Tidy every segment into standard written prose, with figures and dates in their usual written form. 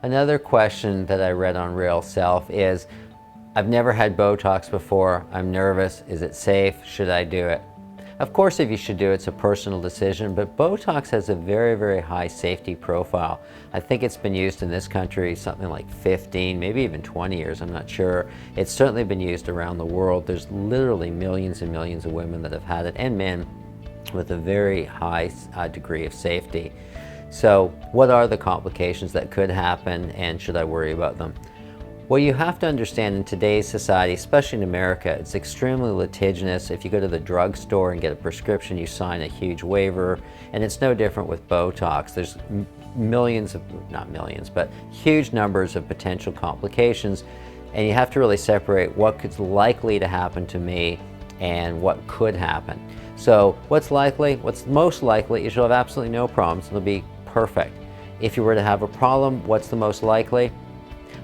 Another question that I read on Real Self is, I've never had Botox before, I'm nervous, is it safe, should I do it? Of course, if you should do it, it's a personal decision, but Botox has a very, very high safety profile. I think it's been used in this country something like 15, maybe even 20 years, I'm not sure. It's certainly been used around the world. There's literally millions and millions of women that have had it, and men, with a very high degree of safety. So what are the complications that could happen, and should I worry about them? Well, you have to understand, in today's society, especially in America, it's extremely litigious. If you go to the drugstore and get a prescription, you sign a huge waiver, and it's no different with Botox. There's millions of, not millions, but huge numbers of potential complications, and you have to really separate what's likely to happen to me and what could happen. So what's likely? What's most likely is you'll have absolutely no problems. It'll be perfect. If you were to have a problem, what's the most likely?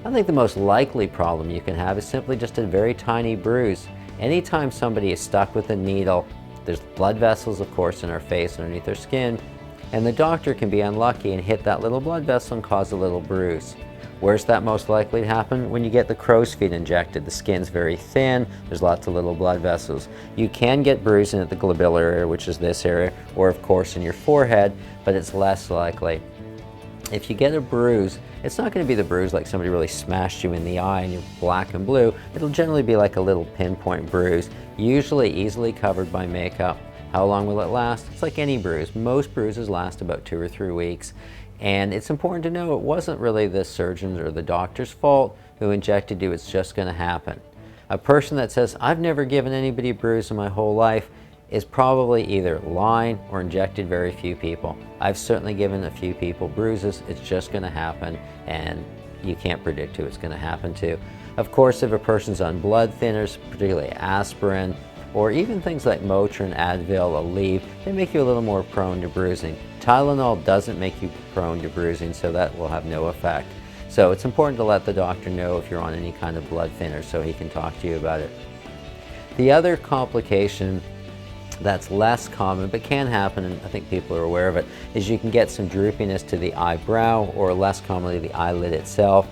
I think the most likely problem you can have is simply just a very tiny bruise. Anytime somebody is stuck with a needle, there's blood vessels, of course, in our face underneath their skin, and the doctor can be unlucky and hit that little blood vessel and cause a little bruise. Where's that most likely to happen? When you get the crow's feet injected. The skin's very thin, there's lots of little blood vessels. You can get bruising at the glabellar area, which is this area, or of course in your forehead, but it's less likely. If you get a bruise, it's not going to be the bruise like somebody really smashed you in the eye and you're black and blue. It'll generally be like a little pinpoint bruise, usually easily covered by makeup. How long will it last? It's like any bruise. Most bruises last about 2 or 3 weeks. And it's important to know it wasn't really the surgeon's or the doctor's fault who injected you. It's just going to happen. A person that says, I've never given anybody a bruise in my whole life, is probably either lying or injected very few people. I've certainly given a few people bruises. It's just going to happen, and you can't predict who it's going to happen to. Of course, if a person's on blood thinners, particularly aspirin, or even things like Motrin, Advil, Aleve, they make you a little more prone to bruising. Tylenol doesn't make you prone to bruising, so that will have no effect. So it's important to let the doctor know if you're on any kind of blood thinner so he can talk to you about it. The other complication that's less common but can happen, and I think people are aware of it, is you can get some droopiness to the eyebrow, or less commonly the eyelid itself.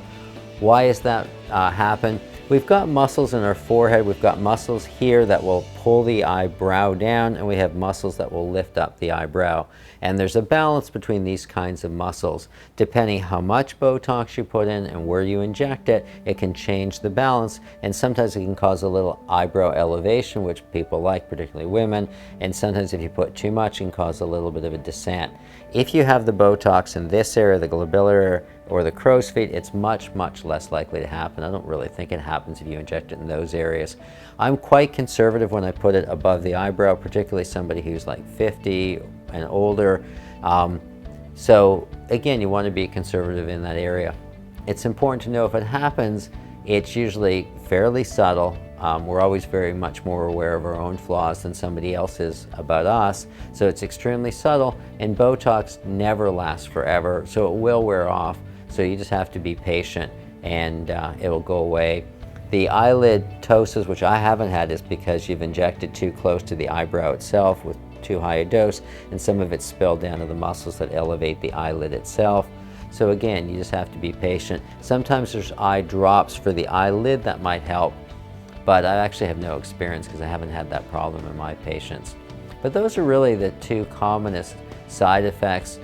Why does that happen? We've got muscles in our forehead, we've got muscles here that will pull the eyebrow down, and we have muscles that will lift up the eyebrow. And there's a balance between these kinds of muscles. Depending how much Botox you put in and where you inject it, it can change the balance, and sometimes it can cause a little eyebrow elevation, which people like, particularly women, and sometimes if you put too much, it can cause a little bit of a descent. If you have the Botox in this area, the glabellar area, or the crow's feet, it's much, much less likely to happen. I don't really think it happens if you inject it in those areas. I'm quite conservative when I put it above the eyebrow, particularly somebody who's like 50 and older. So again, you want to be conservative in that area. It's important to know if it happens, it's usually fairly subtle. We're always very much more aware of our own flaws than somebody else is about us. So it's extremely subtle, and Botox never lasts forever, so it will wear off. So you just have to be patient, and it will go away. The eyelid ptosis, which I haven't had, is because you've injected too close to the eyebrow itself with too high a dose, and some of it's spilled down to the muscles that elevate the eyelid itself. So again, you just have to be patient. Sometimes there's eye drops for the eyelid that might help, but I actually have no experience because I haven't had that problem in my patients. But those are really the two commonest side effects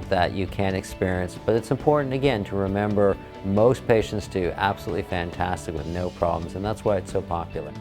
that you can experience. But it's important, again, to remember most patients do absolutely fantastic with no problems, and that's why it's so popular.